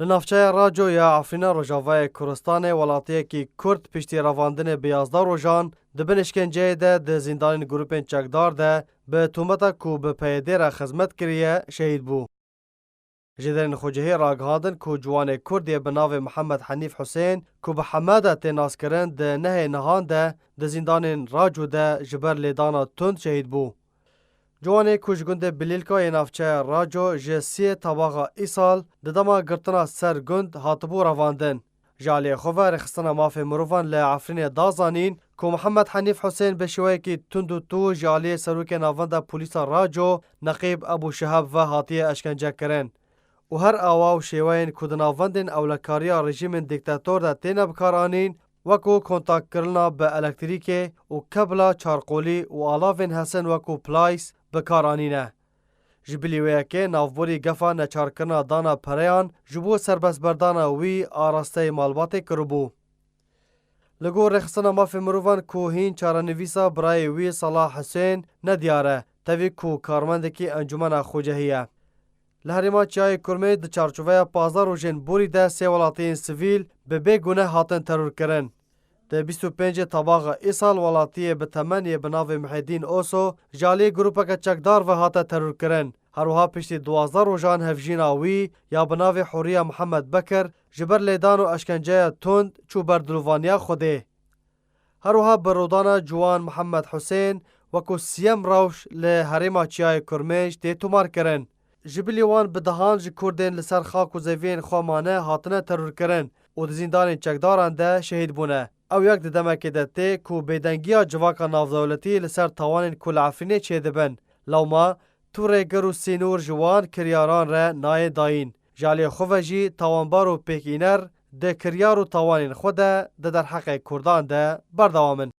لنافچه راجو یا عفرین روژاوای کردستان ولاتی که کرد پشتی رواندن بیازده روژان دبن اشکنجه ده زندان گروپین چکدار ده به تومتا کو به پیدیر خدمت کریه شهید بو. جدرین خوجهی راگهاندن کو جوان کردی به ناو محمد حنیف حسین کو به حماده تناس کرن ده نه نهان ده زندان راجو ده جبر لیدانا تند شهید بو. جوان کوچگنده بلیلکای نافچه راجو جسی طباقا ایسال ددما گرتنا سرگند هاتبو رواندن. جالی خواه رخصتنا مافی مروفان لعفرین دازانین که محمد حنیف حسین بشوی که تندو تو جالی سروک ناونده پولیسا راجو نقیب ابو شهاب و هاتی اشکنجه کرن. و هر آواو شوین کدناوندن اولکاریا رژیم دیکتاتور دا تین بکارانین وکو کنتاک کرنا به الکتریکه و کبلا چارقولی و آلاوین حسن وکو پلایس بکارانینه. جبلیویه که نافبوری گفا نچارکرنا دانا پریان جبو سربس بردانا وی آراسته مالبات کربو. لگو رخصنا مافی مروفان کو هین چارنویسا برای وی صلاح حسین ندیاره تاوی کو کارمندکی انجمن خوجهیه. لحریما چای کرمه د چارچوبه 15 روزن بوری ده سه ولاتین سیویل به بگونه هاتن ترور کرن. ده 25 طباق ایسال ولاتی به تمنی بناو محیدین اوسو جالی گروپک چکدار و هاته ترور کرن. هروها پشتی 12 روزان هفجین آوی یا بناو حوریه محمد بکر جبر لیدان و اشکنجه تند چو بردلوانیا خوده. هروها برودان جوان محمد حسین وکو سیم روش لحریما چای کرمهش ده تومار کرن. جبلی وان بدهان جی کردین لسر خاک و زوین خوامانه هاتنه ترور کرن و زندان چکداران ده شهید بونه. او یک دمکه دته کو بیدنگیا جواکا نافدولتی لسر تاوانین کل عفرینه چه دبن. لوما توره گرو سینور جوان کریاران ره نای داین. جالی خواه جی تاوانبار و پیکینر ده کریار و تاوانین خود ده در حق کردان ده بردوامن.